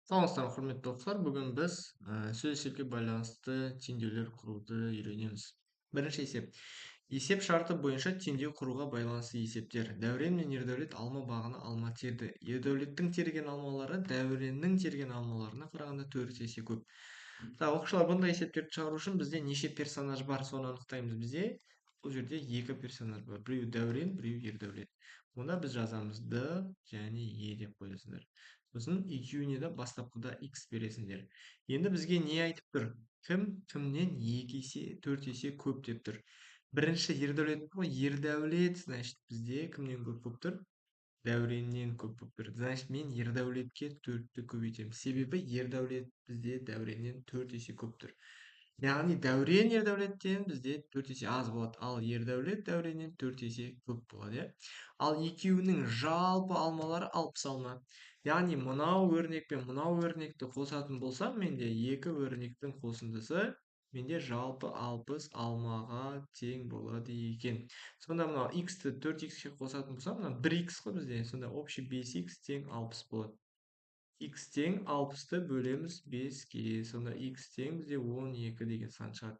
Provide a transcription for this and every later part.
Саламатсыздар ма, құрметті оқушылар. Бүгін біз сөз есепке байланысты теңдеулер құруды үйренеміз. Бірінші есеп. Есеп шарты бойынша теңдеу құруға байланысты есептер. Дәурен мен Ердәулет алма бағына алма терді. Ердәулеттің терген алмалары дәуреннің терген алмаларына қарағанда 4 есе көп. Оқушылар, бұндай есептерді шығару үшін бізде неше персонаж бар, соны анықтаймыз. Бізде бұл жерде екі персонаж бар. Біреу дәурен, біреу Ердәулет. Онда біз жазамыз Д және Е деп қоясыңдар. Сосын екеуіне де бастапқыда x бересіңдер. Енді бізге не айтып тұр? Кімнен 2 есе 4 есе көп деп тұр. Бірінші Ердәулет қой, Ердәулет, значит, бізде кімнен көп болып тұр? Дәуреннен көп болып тұр. Значит, мен Ердәулетке 4-ті көбейтемін. Себебі Ердәулет бізде дәуреннен 4 есе көп тұр. Яғни дәурен Ердәулеттен бізде 4 есе аз болады, ал Ердәулет дәуреннен 4 есе көп болады, иә. Ал екеуінің жалпы алмалары 60 алма. Яғни мынау өрнек пен мынау өрнекті қосатын болсам, менде екі өрнектің қосындысы менде жалпы 60 алмаға тең болады екен. Сонда мынау x-ті 4x-ке қосатын болсам, мына 1x қой бізде. Сонда общий 5x тең 60 болады. X тең 60-ты бөлеміз 5-ке. Сонда x тең бізде 12 деген сан шығады.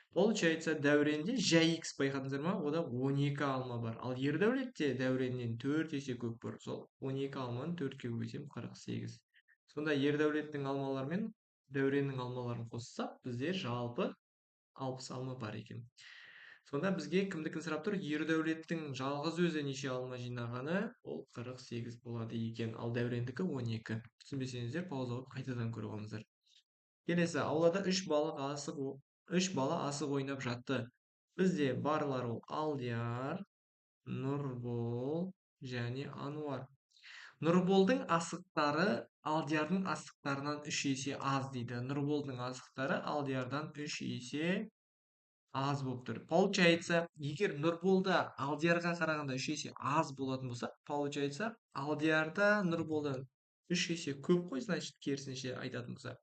Получается, дәуренде жай x байқадыңыздар ма? Ода 12 алма бар. Ал Ердәулетте дәуреннен 4 есе көп бар. Сол 12 алманы 4-ке көбейтсем 48. Сонда Ердәулеттің алмалары мен дәуреннің алмаларын қоссақ, бізде жалпы 60 алма бар екен. Сонда бізге кімдікін сұрап тұр? Ердәулеттің жалғыз өзі неше алма жинағаны? Ол 48 болады екен. Ал дәурендікі 12. Түсінбесеңіздер, пауза қойып қайтадан көріп алыңыздар. Келесі, аулада 3 бала асық ойнап жатты. Бізде барлар ол Алдияр, Нұрбол және Ануар. Нұрболдың асықтары Алдиярдың асықтарынан 3 есе аз дейді. Нұрболдың асықтары Алдиярдан 3 есе аз болып тұр. Получается, егер Нұрболда Алдиярға қарағанда 3 есе аз болатын болса, получается, Алдиярда Нұрболдан 3 есе көп қой, значит, керісінше айтатын болса.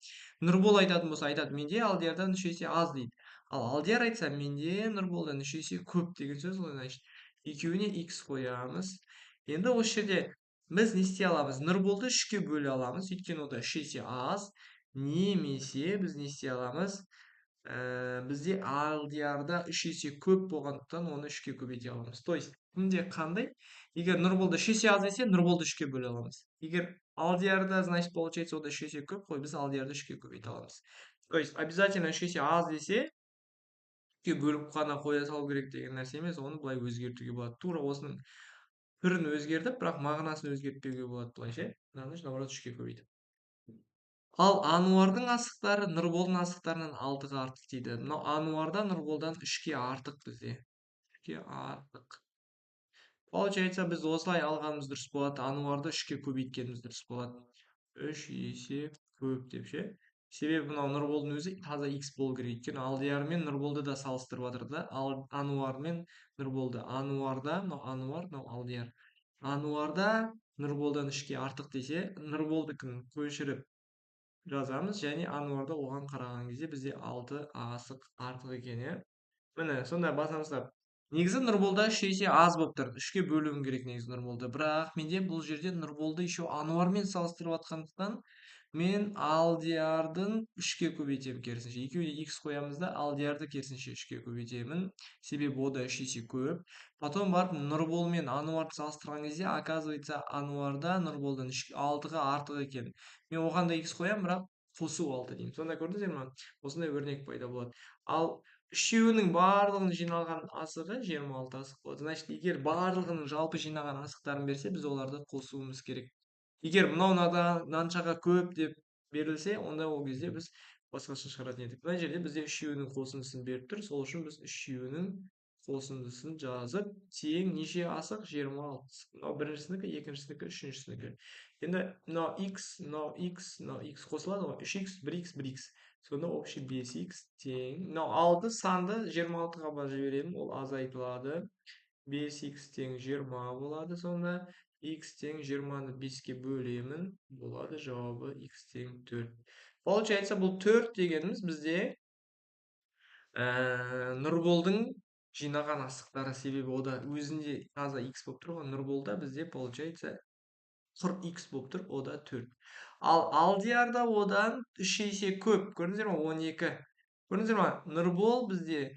Нұрбол айтатын болса, айтады, менде Алдиярдан 3 есе аз дейді. Ал Алдияр айтса, менде Нұрболдан 3 есе көп деген сөз ғой, значит. Екеуіне x қоямыз. Енді осы жерде біз не істей аламыз? Нұрболды 3-ке бөле аламыз, өйткені ода 3 есе аз. Немесе біз не істей аламыз? Бізде Алдиярда 3 есе көп болғандықтан оны 3-ке көбейте аламыз. То есть, кімде қандай? Егер Нұрболды 3 есе аз десе, Нұрболды 3-ке бөле аламыз. Егер Алдиярда, значит, получается, ода 3 есе көп қой, біз Алдиярды 3-ке көбейте аламыз. То есть, обязательно 3 есе аз десе, 3-ке бөліп қана қоя салу керек деген нәрсе емес, оны былай өзгертуге болады. Тура осының түрін өзгертіп, бірақ мағынасын өзгертпеуге болады былайша. Мынаны наоборот 3-ке көбейтіп. Ал Ануардың асықтары Нұрболдың асықтарынан 6-ға артық дейді. Мынау Ануарда Нұрболдан 3-ке артық бізде. 3-ке артық. Получается, біз осылай алғанымыз дұрыс болады. Ануарды 3-ке көбейткеніміз дұрыс болады. 3 есе көп деп ше. Себебі мынау Нұрболдың өзі таза x болу керек. Өйткені Алдияр мен Нұрболды да салыстырып жатыр да. Ануар мен Нұрболды. Ануарда, мынау Ануар, мынау Алдияр. Ануарда Нұрболдан 3-ке артық десе, Нұрболдікін көшіріп жазамыз, және Ануарда оған қараған кезде бізде 6 асық артық екен, иә. Міне, сонда басамыздар. Негізі Нұрболда 3 есе аз болып тұр. 3-ке бөлуім керек негізі Нұрболды. Бірақ менде бұл жерде Нұрболды еще Ануармен салыстырып жатқандықтан мен Алдиярдың 3-ке көбейтемін керісінше. Екеуіне x қоямыз да, Алдиярды керісінше 3-ке көбейтемін. Себебі ода 3 есе көп. Потом барып Нұрбол мен Ануарды салыстырған кезде, оказывается, Ануарда Нұрболдан 6-ға артық екен. Мен оған да x қоямын, бірақ қосу 6 деймін. Сонда көрдіңіздер ме? Осындай өрнек пайда болады. Ал үшеуінің барлығын жиналған асығы 26 асық болады. Значит, егер барлығының жалпы жинаған асықтарын берсе, біз оларды қосуымыз керек. Егер мынау мынаншаға көп деп берілсе, онда ол кезде біз басқаша шығаратын едік. Мына жерде бізде үшеуінің қосындысын беріп тұр. Сол үшін біз үшеуінің қосындысын жазып, тең неше асық? 26. Мынау біріншісінікі, екіншісінікі, үшіншісінікі. Енді мынау x қосылады ғой. 3x, 1x, 1x. Сонда общий 5x тең. Мынау 6 санды 26-ға барып жіберемін, ол азайтылады. 5x тең 20 болады. Сонда x тең 20-ны 5-ке бөлемін, болады жауабы x тең 4. Получается, бұл 4 дегеніміз бізде Нұрболдың жинаған асықтары, себебі ода өзінде таза x болып тұр ғой. Нұрболда бізде получается 40x болып тұр, ода 4. Ал Алдиярда одан 3 есе көп. Көрдіңіздер ме? 12. Көрдіңіздер ме? Нұрбол бізде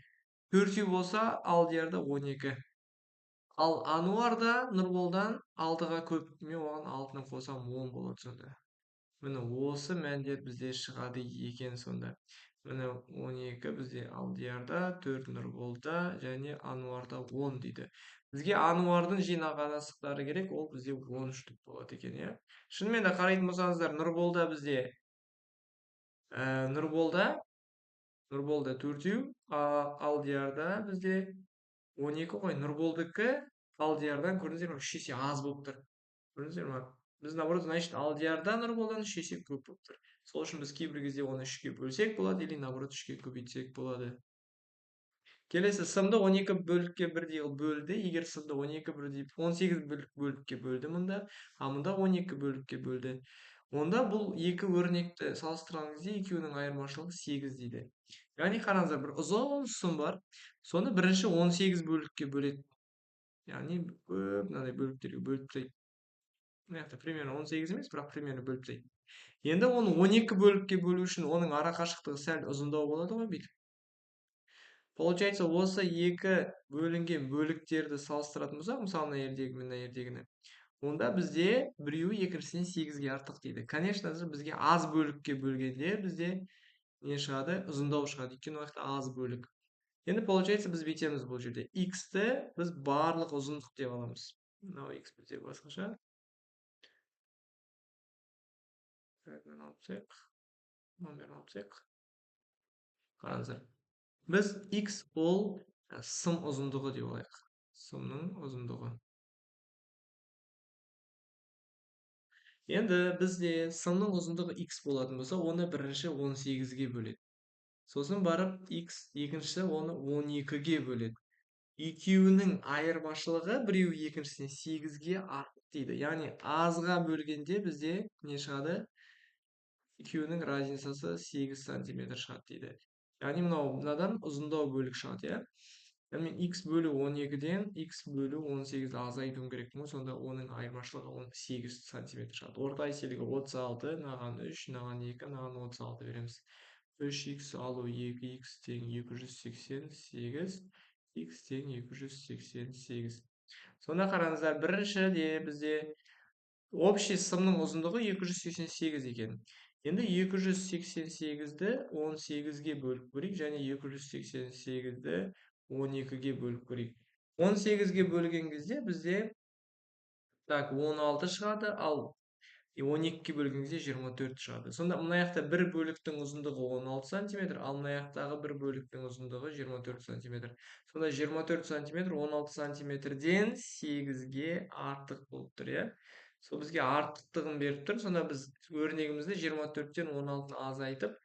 4 болса, Алдиярда 12. Ал Ануарда Нұрболдан 6-ға көп. Мен оған 6-ны қосам 10 болады сонда. Міне осы мәндер бізде шығады екен сонда. Міне 12 бізде Алдиярда, 4 Нұрболда және Ануарда 10 дейді. Бізге Ануардың жинаған асықтары керек, ол бізде 10 штук болады екен, иә. Шынымен де қарайтын болсаңыздар, Нұрболда бізде Нұрболда Нұрболда 4, Алдиярда бізде 12 ғой. Нұрболдікі Алдиярдан көрдіңіздер ме? 3 есе аз болып тұр. Көрдіңіздер ме? Біз наоборот, значит, Алдиярда Нұрболдан 3 есе көп болып тұр. Сол үшін біз кейбір кезде оны 3-ке бөлсек болады, или наоборот 3-ке көбейтсек болады. Келесі сымды 12 бөлікке бірдей қылып бөлді. Егер сымды 12 бірдей 18 бөлікке бөлді мұнда, а мұнда 12 бөлікке бөлді. Онда бұл екі өрнекті салыстырған кезде екеуінің айырмашылығы 8 дейді. Яғни қараңыздар, бір ұзын сым бар. Соны бірінші 18 бөлікке бөледі. Яғни көп мынандай бөліктерге бөліп тастайды. Мына примерно 18 емес, бірақ примерно бөліп тастайды. Енді оны 12 бөлікке бөлу үшін оның ара қашықтығы сәл ұзындау болады ғой бүйтіп. Получается, осы екі бөлінген бөліктерді салыстыратын болсақ, мысалы мына жердегі мен мына жердегіні, онда бізде біреуі екіншісінен 8-ге артық дейді. Конечно же, бізге аз бөлікке бөлгенде бізде не шығады? Ұзындау шығады. Өйткені ол жақта аз бөлік. Енді получается, біз бүйтеміз бұл жерде. X-ті біз барлық ұзындық деп аламыз. Мынау X бізде басқаша. Номерін алсақ. Қараңыздар. Біз X ол сым ұзындығы деп алайық. Сымның ұзындығы. Енді бізде сымның ұзындығы X болатын болса, оны бірінші 18-ге бөледі. Сосын барып X екіншісі оны 12-ге бөледі. Екеуінің айырмашылығы біреуі екіншісіне 8-ге артық дейді. Яғни азға бөлгенде бізде не шығады? Екеуінің разницасы 8 сантиметр шығады дейді. Яғни мынадан ұзындау бөлік шығады, иә. Яғни x бөлу 12-ден x бөлу 18-ді азайтуым керек ғой, сонда оның айырмашылығы 8 сантиметр шығады. Орта еселігі 36, мынаған 3, мынаған 2, мынаған 36 береміз. 3x алу 2x тең 288, x тең 288. Сонда қараңыздар, бірінші де бізде общий сымның ұзындығы 288 екен. Енді 288-ді 18-ге бөліп көрейік, және 288-ді 12-ге бөліп көрейік. 18-ге бөлген кезде бізде 16 шығады, ал 12-ге бөлген кезде 24 шығады. Сонда мына жақта бір бөліктің ұзындығы 16 сантиметр, ал мына жақтағы бір бөліктің ұзындығы 24 сантиметр. Сонда 24 сантиметр 16 сантиметрден 8-ге артық болып тұр, иә. Сол бізге артықтығын беріп тұр. Сонда біз өрнегімізді 24-тен 16-ны азайтып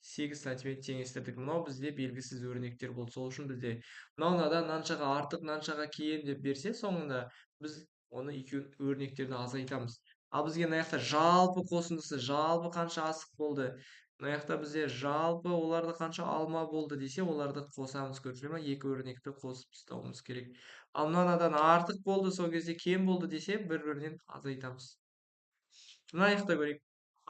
8 сантиметр теңестірдік. Мынау бізде белгісіз өрнектер болды. Сол үшін бізде мынадан мынаншаға артық, мынаншаға кем деп берсе, соңында біз оны екі өрнектерді азайтамыз. Ал бізге мына жақта жалпы қосындысы, жалпы қанша асық болды? Мына жақта бізде жалпы оларды қанша алма болды десе, оларды қосамыз. Көрдіңіздер ме? Екі өрнекті қосып тастауымыз керек. Ал мынадан артық болды, сол кезде кем болды десе, бір-бірінен азайтамыз. Мына жақта көрейік.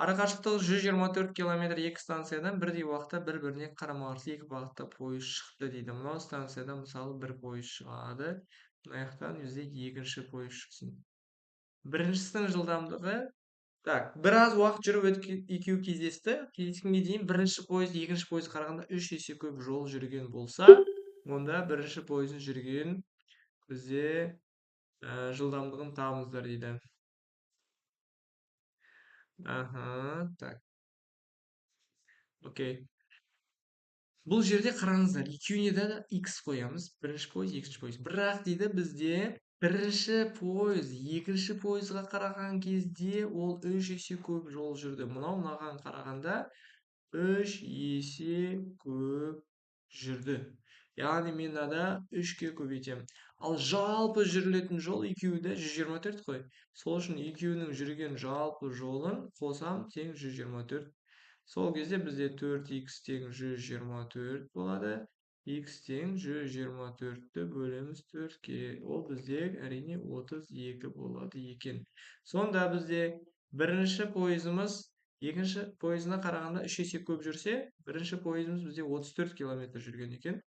Ара қашықтығы 124 километр екі станциядан бірдей уақытта бір-біріне қарама-қарсы екі бағытта пойыз шықты дейді. Мынау станциядан мысалы бір пойыз шығады. Мына жақтан бізде екінші пойыз шықсын. Біріншісінің жылдамдығы, так, біраз уақыт жүріп екеуі кездесті. Кездескенге дейін бірінші пойыз екінші пойызға қарағанда 3 есе көп жол жүрген болса, онда бірінші пойыздың жүрген бізде жылдамдығын табыңыздар дейді. Так. Окей. Бұл жерде қараңыздар, екеуіне де x қоямыз. Бірінші пойыз, екінші пойыз. Бірақ дейді бізде бірінші пойыз екінші пойызға қараған кезде ол 3 есе көп жол жүрді. Мынаған қарағанда 3 есе көп жүрді. Яғни мен мынада 3-ке көбейтемін. Ал жалпы жүрілетін жол екеуі де 124 қой. Сол үшін екеуінің жүрген жалпы жолын қосам тең 124. Сол кезде бізде 4x тең 124 болады. X тең 124-ті бөлеміз 4-ке. Ол бізде әрине 32 болады екен. Сонда бізде бірінші пойызымыз Екінші пойызына қарағанда 3 есе көп жүрсе, бірінші пойызымыз бізде 34 километр жүрген екен.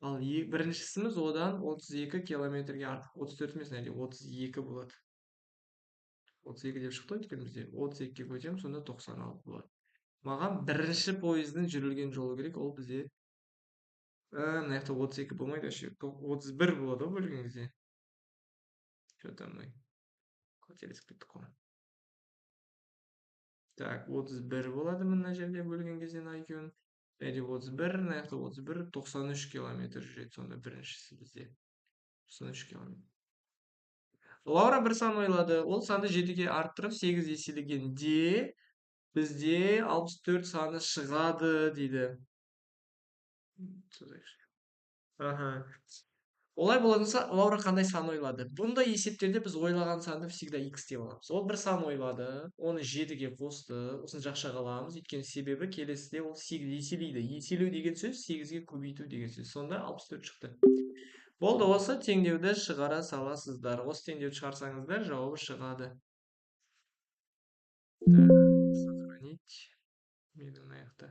Ал біріншісіміз одан 32 километрге артық. 34 емес, әлде 32 болады. 32 деп шықты ғой өйткені бізде. 32-ге көтем, сонда 96 болады. Маған бірінші пойыздың жүрілген жолы керек, ол бізде мына жақта 32 болмайды вообще. 31 болады ғой бөлген кезде. Что-то мы қателесіп кеттік қой. Так, 31 болады мына жерде бөлген кезде мына екеуін. Және 31, мына жақта 31, 93 километр жүреді сонда біріншісі бізде. 93 километр. Лаура бір сан ойлады. Ол санды 7-ге арттырып 8 еселегенде бізде 64 саны шығады дейді. Аха. Олай болса, Лаура қандай сан ойлады? Бұндай есептерде біз ойлаған санды всегда x деп аламыз. Ол бір сан ойлады, оны 7-ге қосты, осын жақшаға аламыз. Өйткені себебі келесіде ол 8 еселейді. Еселеу деген сөз 8-ге көбейту деген сөз. Сонда 64 шықты. Болды, осы теңдеуді шығара саласыздар. Осы теңдеуді шығарсаңыздар, жауабы шығады. Сохранить. Менің аяқта.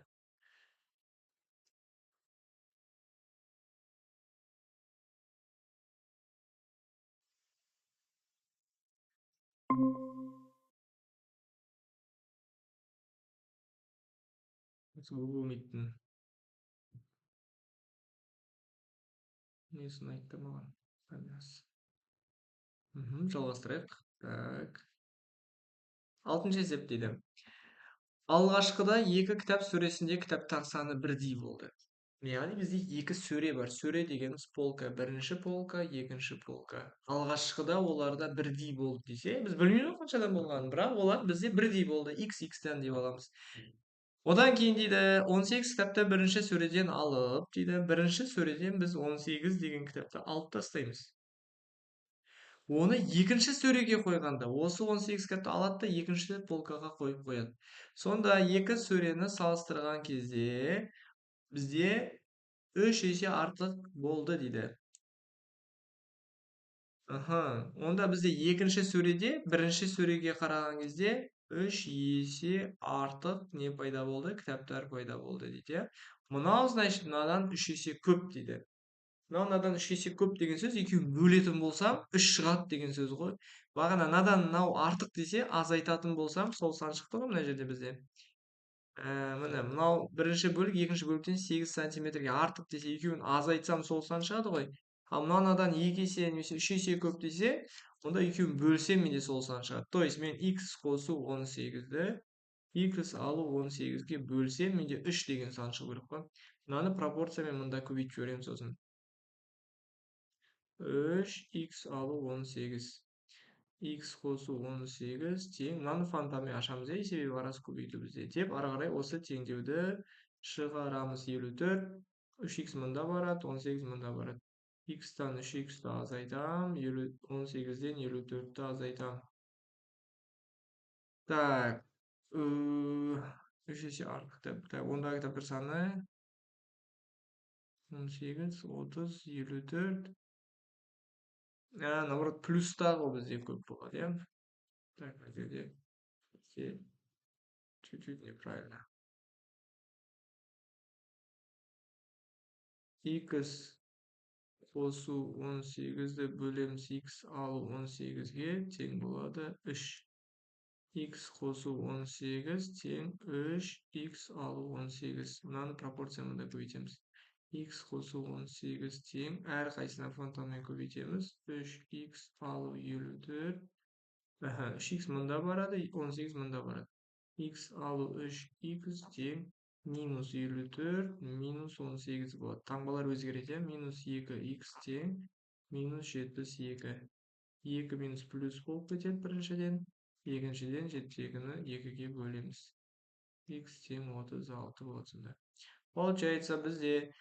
Болмайтын. Несін айтты маған? Жалғастырайық. Так. 6-шы есеп дейді. Алғашқыда екі кітап сөресінде кітаптар саны бірдей болды. Яғни бізде екі сөре бар. Сөре дегеніміз полка. Бірінші полка, екінші полка. Алғашқыда оларда бірдей болды десе, біз білмейміз қаншадан болғанын, бірақ олар бізде бірдей болды. XX-тен деп аламыз. Одан кейін дейді, 18 кітапты бірінші сөреден алып, дейді, бірінші сөреден біз 18 деген кітапты алып тастаймыз. Оны екінші сөреге қойғанда, осы 18 кітапты алады да екінші полкаға қойып қояды. Сонда екі сөрені салыстырған кезде бізде 3 есе артық болды дейді. Онда бізде екінші сөреде бірінші сөреге қараған кезде 3 есе артық не пайда болды? Кітаптар пайда болды дейді. Мынау, значит, мынадан 3 есе көп дейді. Мынадан 3 есе көп деген сөз, екеуін бөлетін болсам, 3 шығады деген сөз ғой. Бағана мынадан мынау артық десе, азайтатын болсам, сол сан шықты ғой мына жерде бізде. Міне, мынау бірінші бөлік, екінші бөліктен 8 сантиметрге артық десе, екеуін азайтсам, сол сан шығады ғой. Ал мынадан 2 есе немесе 3 есе көп десе, онда екеуін бөлсем менде сол сан шығады. То есть мен x қосу 18-ді x алу 18-ге бөлсем, менде 3 деген сан шығу керек қой. Мынаны пропорциямен мында көбейтіп жіберемін сосын. 3x алу 18. X қосу 18 тең. Мынаны фантамен ашамыз, себебі арасы көбейту бізде. Деп, ары қарай осы теңдеуді шығарамыз. 54. 3x мында барады, 18 мында барады. X-тан 3x-ті азайтам, 18-ден 54-ті азайтам. Так. 3 есе артық кітап. Ондағы кітаптар саны 18, 30, 54. Наоборот, плюстағы бізде көп болады, иә? Так, где чуть-чуть неправильно. X қосу 18-ді бөлеміз x алу 18-ге тең болады 3. X қосу 18 тең 3 x алу 18. Мынаны пропорциямында көбейтеміз. X қосу 18 тең, әр қайсына фантоммен көбейтеміз. 3x алу 54. 3x мында барады, 18 мында барады. X алу 3x тең минус 54 минус 18 болады. Таңбалар өзгереді, минус 2x тең минус 72. 2 минус плюс болып кетеді біріншіден. Екіншіден 72-ні 2-ге бөлеміз. X тең 36 болсында. Получается бізде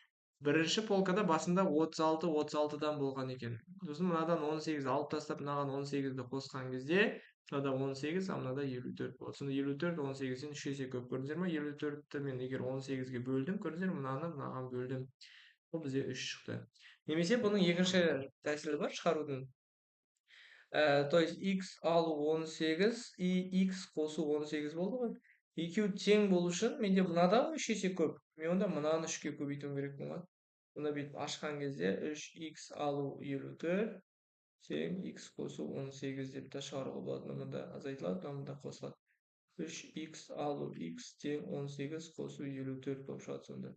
бірінші полкада басында 36-36-дан болған екен. Сосын мынадан 18 алып тастап, мынаған 18-ді қосқан кезде, мынада 18, а мынада 54 болады. Сонда 54 18-ден 3 есе көп, көрдіңіздер ме? 54-ті мен егер 18-ге бөлдім, көрдіңіздер, мынаған бөлдім. Ол бізде 3 шықты. Немесе бұның екінші тәсілі бар шығарудың. То есть x алу 18 и x қосу 18 болды ғой. Екеуі тең болу үшін менде мынадан 3 есе көп. Мен онда мынаны 3-ке көбейтуім керек болмады. Мына бүйтіп ашқан кезде 3х алу 54 тең x қосу 18 деп та шығаруға болады. Мында азайтылады, мында қосылады. 3х алу x тең 18 қосу 54 болып шығады сонда.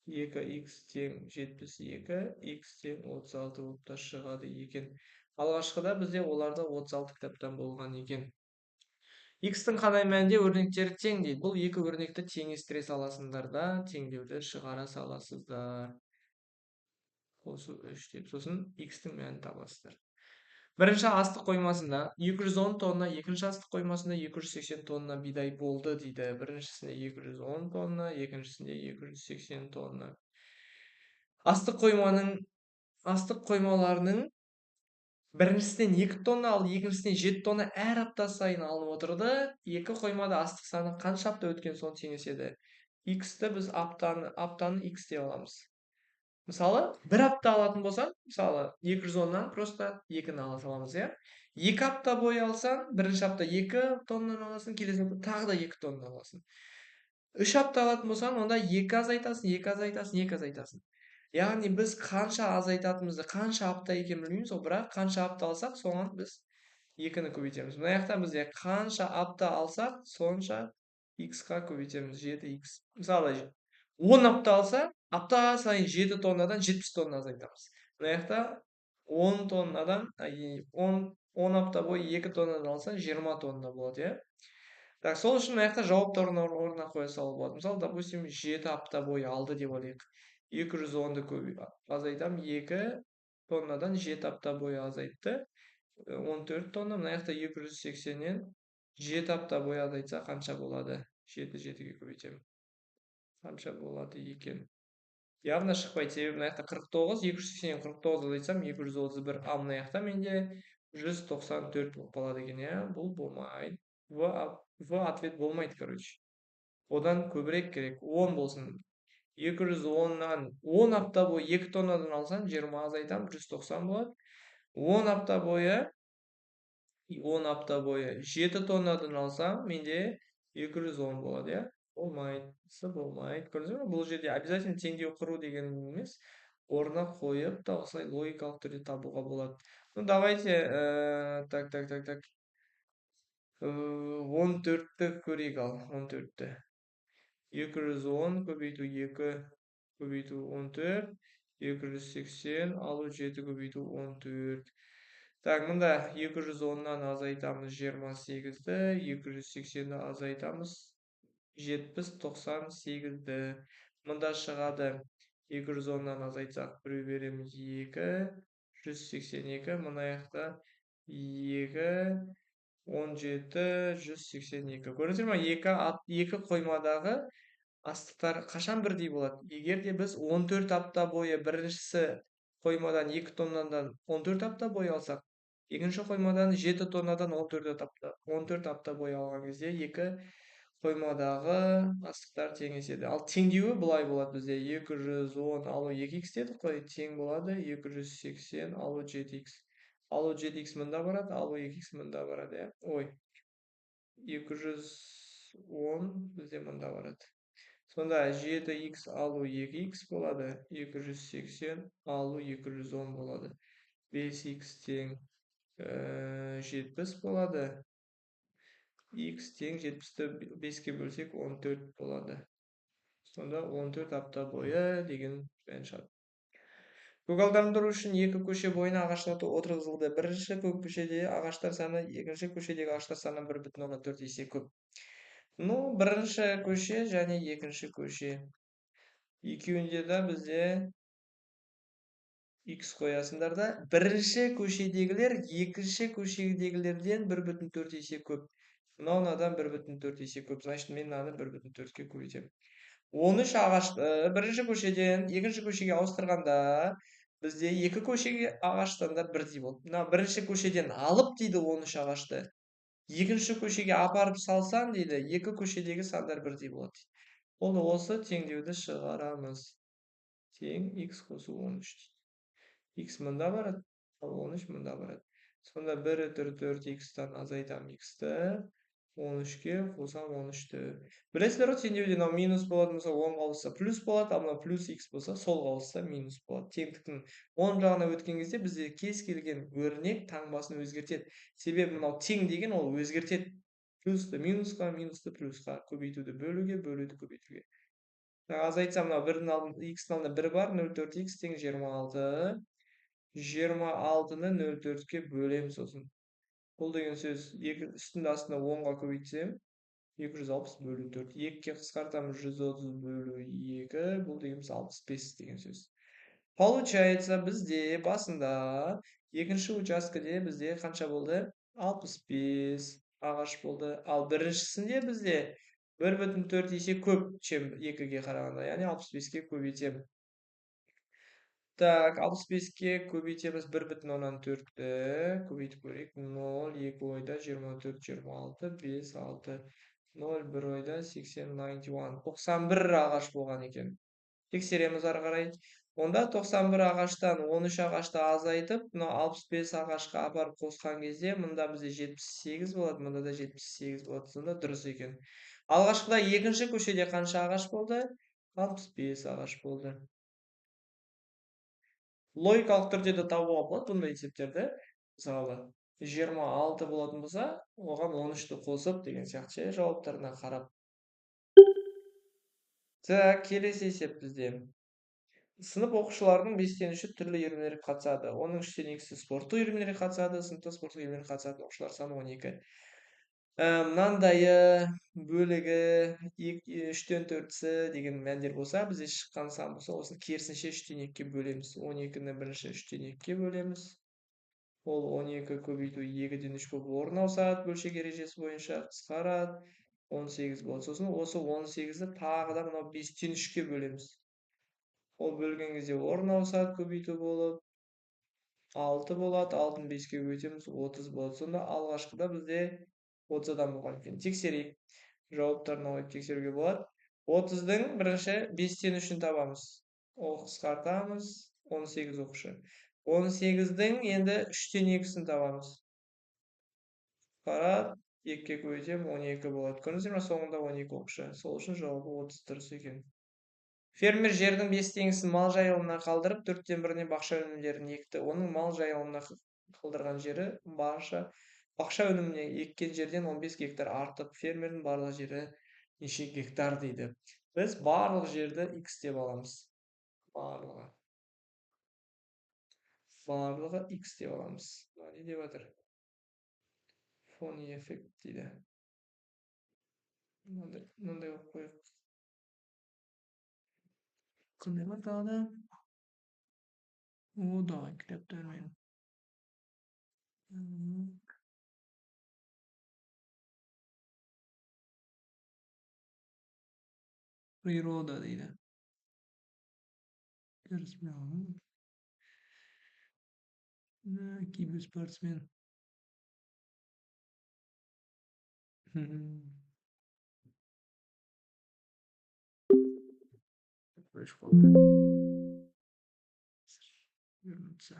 2х тең 72, x тең 36 болып та шығады екен. Алғашқыда бізде оларда 36 кітаптан болған екен. X-тің қандай мәнінде өрнектері тең дейді. Бұл екі өрнекті теңестіре саласыңдар да теңдеуді шығара саласыздар. Қосу 3 деп. Сосын X-тің мәнін табасыздар. Бірінші астық қоймасында 210 тонна, екінші астық қоймасында 280 тонна бидай болды дейді. Біріншісінде 210 тонна, екіншісінде 280 тонна. Астық қоймаларының біріншісінен 2 тонна, ал екіншісінен 7 тонна әр апта сайын алынып отырды. Екі қоймада астық саны қанша апта өткен соң теңеседі. X-ті біз аптаны X деп аламыз. Мысалы, бір апта алатын болсаң, мысалы, 210-нан просто 2-ні ала саламыз, иә? 2 апта бойы алсаң, бірінші апта 2 тоннаны аласың, келесі апта тағы да 2 тонна аласың. 3 апта алатын болсаң, онда 2 азайтасың, 2 азайтасың, 2 азайтасың. Яғни біз қанша азайтатынымызды, қанша апта екенін білмейміз ғой, бірақ қанша апта алсақ, соған біз 2-ні көбейтеміз. Мына жақта бізде қанша апта алсақ, сонша x-қа көбейтеміз, 7x. Мысалы, 10 апта алса, апта сайын 7 тоннадан 70 тонна азайтамыз. Мына жақта 10 тоннадан, 10 апта бойы 2 тоннадан алсаң, 20 тонна болады, иә? Так, сол үшін мына жақта жауаптардың орнына қоя салуға болады. Мысалы, допустим, 7 апта бойы алды деп алайық. 210-ды азайтам, 2 тоннадан 7 апта бойы азайтты. 14 тонна. Мына жақта 280-нен 7 апта бойы азайтса қанша болады? 7-7-ге көбейтемін. Қанша болады екен? Яғни шықпайды. Себебі мына жақта 49, 280-нен 49 азайтсам 231. Ал мына жақта менде 194 болып қалады екен, иә? Бұл болмайды. В ответ болмайды, короче. Одан көбірек керек. 10 болсын. 210-нан 10 апта бойы 2 тоннадан алсам, 20 азайтам, 190 болады. 10 апта бойы 7 тоннадан алсам, менде 210 болады, иә? Болмайды. Болмайды. Көрдіңіз бе? Бұл жерде обязательно теңдеу құру деген емес. Орнына қойып та осылай логикалық түрде табуға болады. Ну, давайте, так. 14-ті көрейік ал, 14-ті. 210 көбейту 2 көбейту 14, 280 алу 7 көбейту 14. Так, мында 210-нан азайтамыз 28-ді, 280-ді азайтамыз 70, 98-ді. Мында шығады 210-нан азайтсақ, біреу береміз 2, 182, мына жақта 2, 17, 182. Көрдіңіздер ма? Екі қоймадағы астықтар қашан бірдей болады? Егер де біз 14 апта бойы біріншісі қоймадан 2 тоннадан 14 апта бойы алсақ, екінші қоймадан 7 тоннадан 14 апта бойы алған кезде екі қоймадағы астықтар теңеседі. Ал теңдеуі былай болады бізде. 210 алу 2х дедік қой, тең болады 280 алу 7х. Алу 7х мында барады, алу 2х мында барады, иә? Ой, 210 бізде мында барады. Сонда 7х алу 2х болады, 280 алу 210 болады. 5х тең 70 болады. Х тең 70-ті 5-ке бөлсек 14 болады. Сонда 14 апта бойы деген мән шығады. Көгалдандыру үшін екі көше бойына ағаштар отырғызылды. Бірінші көшеде ағаштар саны, екінші көшедегі ағаштар саны 1,4 есе көп. Ну, бірінші көше және екінші көше. Екеуінде де бізде X қоясыңдар да, бірінші көшедегілер екінші көшедегілерден 1,4 есе көп. Мынадан 1,4 есе көп. Значит, мен мынаны 1,4-ке көбейтемін. 13 ағашты бірінші көшеден екінші көшеге ауыстырғанда бізде екі көшеге ағаштандар бірдей болды. Мына бірінші көшеден алып дейді 13 ағашты. Екінші көшеге апарып салсаң дейді, екі көшедегі сандар бірдей болады. Ол осы теңдеуді шығарамыз. Тең x қосу 13 дейді. X мында барады, ал 13 мында барады. Сонда 1/4x-тан азайтам x-ті. 13-ке қосам 13-ті. Білесіздер ғой, теңдеуде мынау минус болады, мысалы 10 ауысса плюс болады, ал мынау плюс x болса, солға ауысса минус болады. Теңдіктің оң жағына өткен кезде бізде кез келген өрнек таңбасын өзгертеді. Себебі мынау тең деген ол өзгертеді. Плюсты минусқа, минусты плюсқа, көбейтуді бөлуге, бөлуді көбейтуге. Азайтсам, мынау бірдің алдында x-ның алдында 1 бар, 0,4x тең 26. 26-ны 0,4-ке бөлеміз сосын. Бұл деген сөз үстінде астында 10-ға көбейтсем, 260 бөлу 4. 2-ке қысқартамыз 130 бөлу 2. Бұл дегеніміз 65 деген сөз. Получается, бізде басында екінші учаскеде бізде қанша болды? 65 ағаш болды. Ал біріншісінде бізде 1,4 есе көп, чем 2-ге қарағанда, яғни 65-ке көбейтем. Так, 65-ке көбейтеміз 1,4-ті. Көбейтіп көрейік. 0, 2 ойда 24, 26, 5, 6. 0, 1 ойда 80, 91. 91 ағаш болған екен. Тексереміз ары қарай. Онда 91 ағаштан 13 ағашты азайтып, 65 ағашқа апарып қосқан кезде, мұнда бізде 78 болады, мұнда да 78 болады. Сонда дұрыс екен. Алғашқыда екінші көшеде қанша ағаш болды? 65 ағаш болды. Логикалық түрде де табуға болады бұндай есептерді. Мысалы, 26 болатын болса, оған 13-ті қосып деген сияқты жауаптарына қарап. Так, келесі есеп бізде. Сынып оқушыларының 5-тен 3-і түрлі үйірмелерге қатысады. Оның 3-тен 2-сі спорттық үйірмелерге қатысады, сыныпта спорттық үйірмелерге қатысатын оқушылар саны 12. Мынандайы бөлігі 3-тен 4-сі деген мәндер болса, бізде шыққан сан болса, осыны керісінше 3-тен 2-ке бөлеміз. 12-ні бірінші 3-тен 2-ке бөлеміз. Ол 12 көбейту 2-ден 3 болып орын алсады, бөлшек ережесі бойынша қысқарады. 18 болады. Сосын осы 18-ді тағы да мынау 5-тен 3-ке бөлеміз. Ол бөлген кезде орын алсады, көбейту болып 6 болады. 6-ны 5-ке көбейтеміз, 30 болады. Сонда алғашқыда бізде 30-дан болған екен. Тексерейік. Жауаптарын алып тексеруге болады. 30-дың бірінші 5-тен 3-ін табамыз. Ол қысқартамыз. 18 оқушы. 18-дің енді 3-тен 2-сін табамыз. Қарап, 2-ке көбейтем, 12 болады. Көрдіңіздер ме, соңында 12 оқушы. Сол үшін жауабы 30 дұрыс екен. Фермер жердің 5-тен 2-сін мал жайылымына қалдырып, 4-тен 1-іне бақша өнімдерін екті. Оның мал жайылымына қалдырған жері бақша өніміне еккен жерден 15 гектар артық. Фермердің барлық жері неше гектар дейді. Біз барлық жерді x деп аламыз. Барлығы x деп аламыз. Не деп жатыр? Фони эффект дейді. Мынандай болып қойық. Қандай бар тағы да? О, давай, кітаптармен. Природа дейді. Киберспортсмен. Вернуться.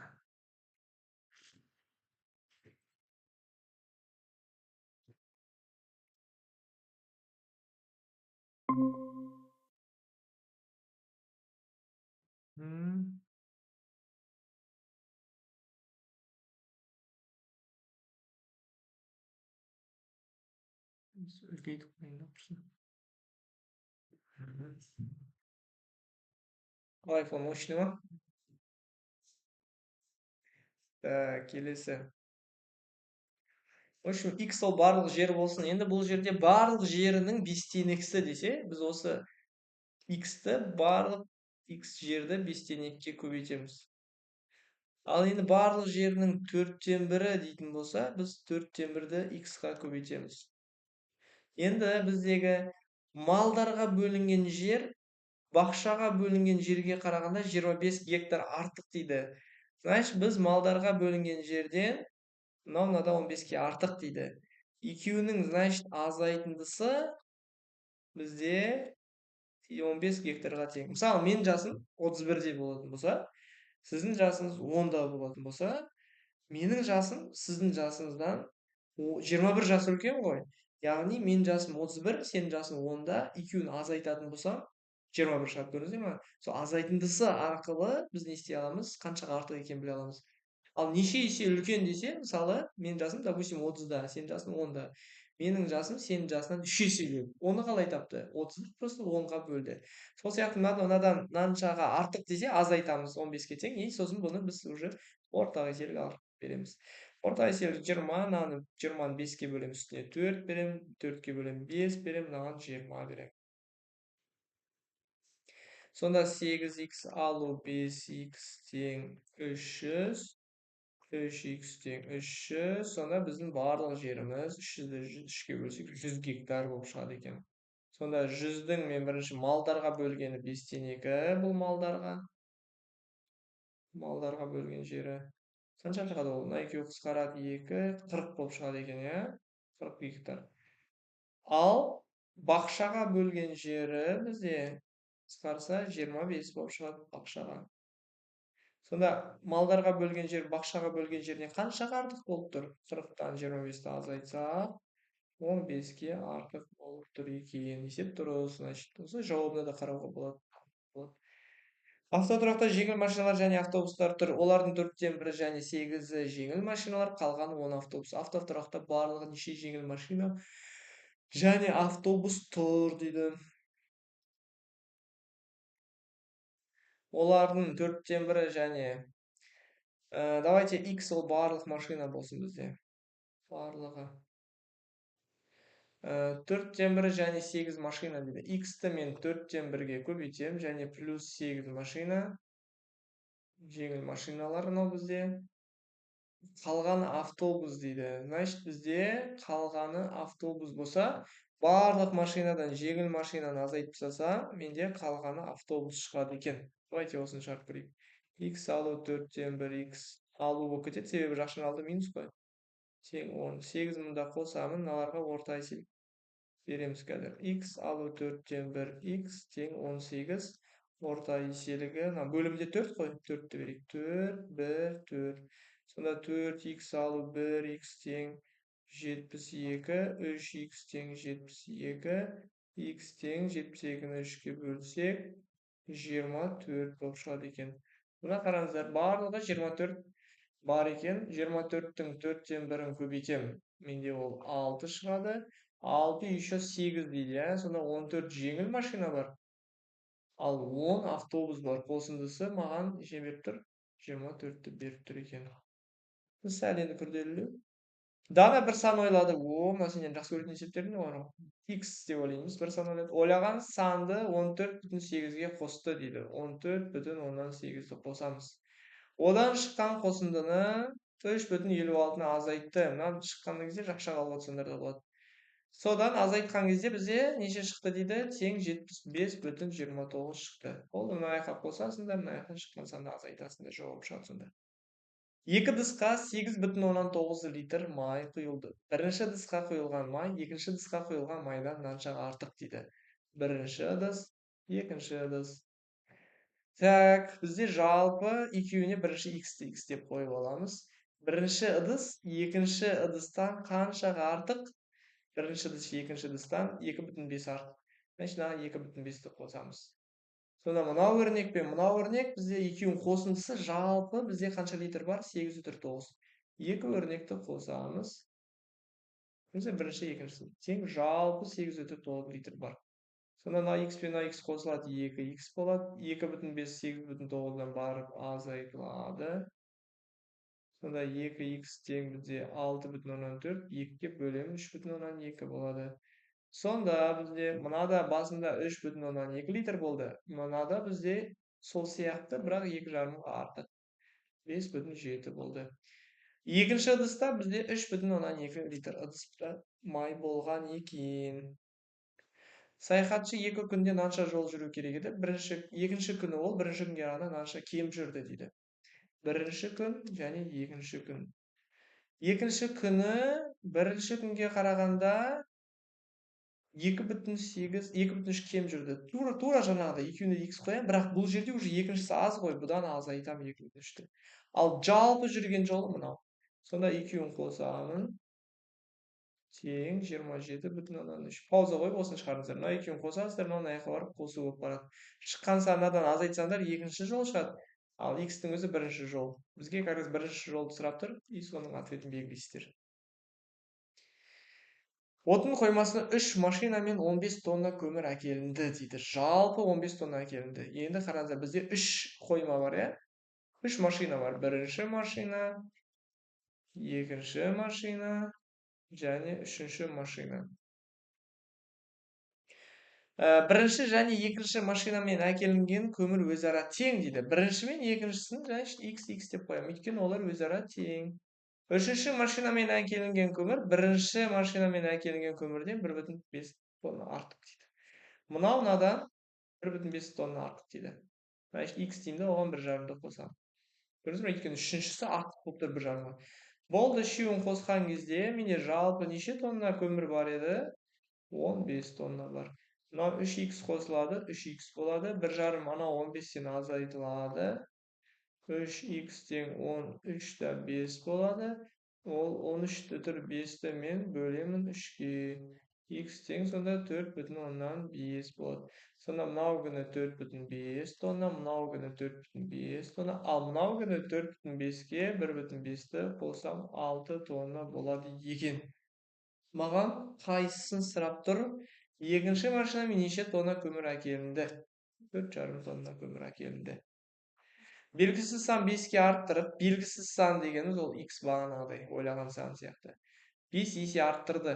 Үлкейтіп қойыңдапсың. Айфон мощный ма? Келесі. В общем, x ол барлық жер болсын. Енді бұл жерде барлық жерінің 5-тен 2-сі десе, біз осы x-ті барлық x жерді 5-тен 2-ке көбейтеміз. Ал енді барлық жерінің 4-тен 1-і дейтін болса, біз 4-тен 1-ді x-қа көбейтеміз. Енді біздегі малдарға бөлінген жер, бақшаға бөлінген жерге қарағанда 25 гектар артық дейді. Значит, біз малдарға бөлінген жерден мынада 15-ке артық дейді. Екеуінің, значит, азайтындысы бізде 15 гектарға тең. Мысалы, мен жасым 31-де болатын болса, сіздің жасыңыз 10-да болатын болса, менің жасым сіздің жасыңыздан 21 жас үлкен ғой. яғни менің жасым 31, сенің жасың 10-да, екеуін азайтатын болсам 21 шығады, көрдіңіздер ме? Сол азайтындысы арқылы біз не істей аламыз? Қаншаға артық екенін біле аламыз. Ал неше есе үлкен десе, мысалы, менің жасым, допустим, 30-да, сенің жасың 10-да. Менің жасым сенің жасынан 3 есе үлкен. Оны қалай тапты? 30-ды просто 10-ға бөлді. Сол сияқты мынадан мынаншаға артық десе, азайтамыз 15-ке тең, и сосын бұны біз уже ортақ еселік алып береміз. Ортақ еселік 20, мынаны 20-ны 5-ке бөлемін, үстіне 4 беремін, 4-ке бөлемін 5 беремін, мынаған 20 беремін. Сонда 8х алу 5х тең 300. 3х тең 300. Сонда біздің барлық жеріміз 300-ді 3-ке бөлсек 100 гектар болып шығады екен. Сонда 100-дің мен бірінші малдарға бөлгені 5-тен 2. Бұл малдарға бөлген жері қанша шығады ол? Мына екеуі қысқарады 2, 40 болып шығады екен, иә? 40 гектар. Ал бақшаға бөлген жері бізде қысқарса 25 болып шығады бақшаға. Сонда малдарға бөлген жер бақшаға бөлген жерінен қаншаға артық болып тұр? 40-тан 25-ті азайтсақ, 15-ке артық болып тұр екен. Есеп дұрыс, значит. Осы жауабына да қарауға болады. Автотұрақта жеңіл машиналар және автобустар тұр. Олардың 4-тен 1 және 8-і жеңіл машиналар, қалғаны 10 автобус. Автотұрақта барлығы неше жеңіл машина және автобус тұр дейді. Олардың 4-тен 1 және давайте X ол барлық машина болсын бізде. Барлығы. 4-тен 1 және 8 машина дейді. X-ті мен 4-тен 1-ге көбейтем және плюс 8 машина. Жеңіл машиналар мынау бізде. Қалғаны автобус дейді. Значит, бізде қалғаны автобус болса, барлық машинадан жеңіл машинаны азайтып тастасам, менде қалғаны автобус шығады екен. Давайте осыны шығарып көрейік. X алу 4-тен 1 X алу болып кетеді, себебі жақшының алды минус қой. Тең 10. 8 мұнда қосамын, мыналарға орта есеп береміз қазір. X алу 4-тен 1 X тең 18. Орта еселігі, бөлімде 4 қой, 4-ті берейік. 4, 1, 4. Сонда 4X алу 1X тең 72, 3X тең 72, X тең 72-ні 3-ке бөлсек, 24 болып шығады екен. Бұна қараңыздар, барлығы 24 бар екен. 24-тің 4-тен 1-ін көбейтем. Менде ол 6 шығады. 6 еще 8 дейді, сонда 14 жеңіл машина бар. Ал 10 автобус бар. Қосындысы маған неше беріп тұр? 24-ті беріп тұр екен. Сәл енді күрделілеу. Дана бір сан ойлады. Мына сенен жақсы көретін есептердің бар ғой. X деп ойлаймыз, бір сан ойлады. Ойлаған санды 14,8-ге қосты дейді. 14,8-ді қосамыз. Одан шыққан қосындыны 3,56-ны азайтты. Мынаны шыққан кезде жақшаға алып отырсаңдар да болады. Содан азайтқан кезде бізде неше шықты дейді? Тең 75,29 шықты. Ол мына жаққа қосасыңдар, мына жақтан шыққан санды азайтасыңдар, жауап шығады сонда. Екі дысқа 8,9 литр май құйылды. Бірінші дысқа құйылған май, екінші дысқа құйылған майдан мынаншаға артық дейді. Бірінші ыдыс, екінші ыдыс. Так, бізде жалпы екеуіне бірінші X-ті X деп қойып аламыз. Бірінші ыдыс, екінші ыдыстан қаншаға артық? Бірінші ыдыс, екінші ыдыстан 2,5 артық. Значит, 2,5-ті қосамыз. Сонда мынау өрнек пен мынау өрнек бізде екеуінің қосындысы жалпы бізде қанша литр бар? 8,9. Екі өрнекті қосамыз. Бізде бірінші, екіншісі. Тең жалпы 8,9 литр бар. Сонда мына X пен X қосылады, 2X болады. 2,5 8,9-дан барып азайтылады. Сонда 2X тең бізде 6,4, 2-ке бөлемін 3,2 болады. Сонда бізде мынада басында 3,2 литр болды. Мынада бізде сол сияқты, бірақ 2,5-ға артық. 5,7 болды. Екінші ыдыста бізде 3,2 литр ыдыста май болған екен. Саяхатшы 2 күнде мынанша жол жүру керек еді. Екінші күні ол бірінші күнге ғана мынанша кем жүрді дейді. Бірінші күн және екінші күн. Екінші күні бірінші күнге қарағанда 2,8, 2,3 кем жүрді. Тура жаңағыдай екеуіне X қоямын, бірақ бұл жерде уже екіншісі аз қой, бұдан азайтам 2,3-ті. Ал жалпы жүрген жолы мынау. Сонда екеуін қосамын. тең 27,3. Пауза қойып осыны шығарыңыздар. Мына екеуін қосасыздар, мына аяққа барып қосу болып барады. Шыққан сандардан азайтсаңдар екінші жол шығады. Ал x-тің өзі бірінші жол. Бізге как раз бірінші жолды сұрап тұр, и соның ответін белгілейсіздер. Отын қоймасына 3 машина мен 15 тонна көмір әкелінді дейді. Жалпы 15 тонна әкелінді. Енді қараңыздар, бізде 3 қойма бар, иә? 3 машина бар. Бірінші машина, екінші машина және үшінші машина. Бірінші және екінші машинамен әкелінген көмір өзара тең дейді. Бірінші мен екіншісін x деп қоямын. Өйткені олар өзара тең. Үшінші машинамен әкелінген көмір бірінші машинамен әкелінген көмірден 1,5 тонна артық дейді. Мынадан 1,5 тонна артық дейді. Значит, x деймін де, оған 1,5-ді қосамын. Көрдіңіз бе? Өйткені үшіншісі артық болып тұр 1,5-ға. Болды, үшеуін қосқан кезде менде жалпы неше тонна көмір бар еді? 15 тонна бар. Мынау 3x қосылады, 3x болады. 1,5 анау 15-тен азайтылады. 3x тең 13-та 5 болады. Ол 13-ті 5-ті мен бөлемін 3-ке. X тең сонда 4,5 болады. Сонда мынау күні 4,5 тонна, мынау күні 4,5 тонна, ал мынау күні 4,5-ке 1,5-ті қосам 6 тонна болады екен. Маған қайсысын сұрап тұр? Екінші машинамен неше тонна көмір әкелінді? 4,5 тонна көмір әкелінді. Белгісіз сан 5-ке арттырып, белгісіз сан дегеніміз ол x бағанағыдай, ойлаған сан сияқты. 5 есе арттырды.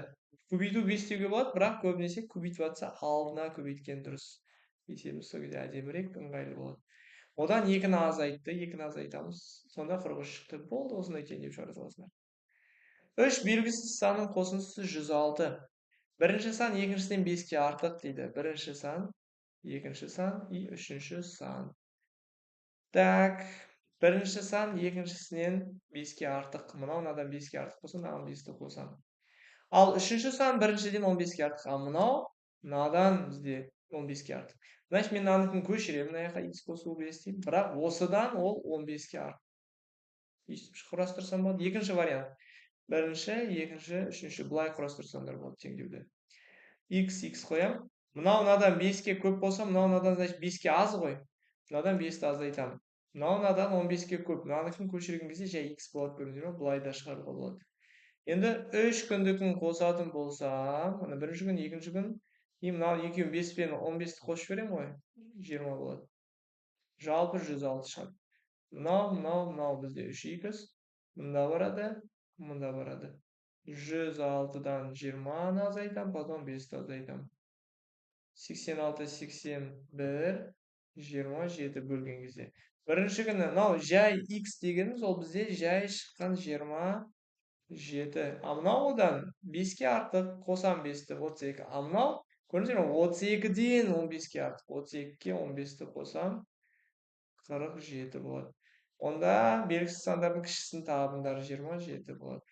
Көбейту 5 деуге болады, бірақ көбінесе көбейтіп жатса алдына көбейткен дұрыс. Есебіміз сол кезде әдемірек, ыңғайлы болады. Одан 2-ні азайтты, 2-ні азайтамыз. Сонда 43 шықты. Болды, осындай тең деп шығара саласыздар. 3 белгісіз санның қосындысы 106. Бірінші сан екіншісінен 5-ке артық дейді. Бірінші сан, екінші сан и үшінші сан. Так, бірінші сан екіншісінен 5-ке артық. Мынадан 5-ке артық болса, мынаған 5-ті қосам. Ал үшінші сан біріншіден 15-ке артық. Ал мынадан бізде 15-ке артық. Значит, мен мынанікін көшіремін, мына жаққа x қосу істеймін, бірақ осыдан ол 15-ке артық. Өйстіп құрастырсам болады. Екінші вариант. Бірінші, екінші, үшінші былай құрастырсаңдар болады теңдеуді. x қоям. Мынадан 5-ке көп болса, мынадан значит 5-ке аз ғой. Мынадан 5-ті азайтамын. Мынадан 15-ке көп. Мынанікін көшірген кезде жай x болады, көрдіңіздер ме? Былай да шығаруға болады. Енді 3 күндікін қосатын болсам, мына бірінші күн, екінші күн, и мынау екеуін 5 пен 15-ті қосып жіберемін ғой, 20 болады. Жалпы 106 шығады. Мынау бізде 3x, мында барады, мында барады. 106-дан 20-ны азайтам, потом 5-ті азайтам. 86, 81, 27 бөлген кезде. Бірінші күні, мынау жай x дегеніміз, ол бізде жай шыққан 27. А мынау одан 5-ке артық, қосам 5-ті, 32. А мынау, көрдіңіздер ме, 32-ден 15-ке артық. 32-ке 15-ті қосам, 47 болады. Онда белгісіз сандардың кішісін табыңдар, 27 болады.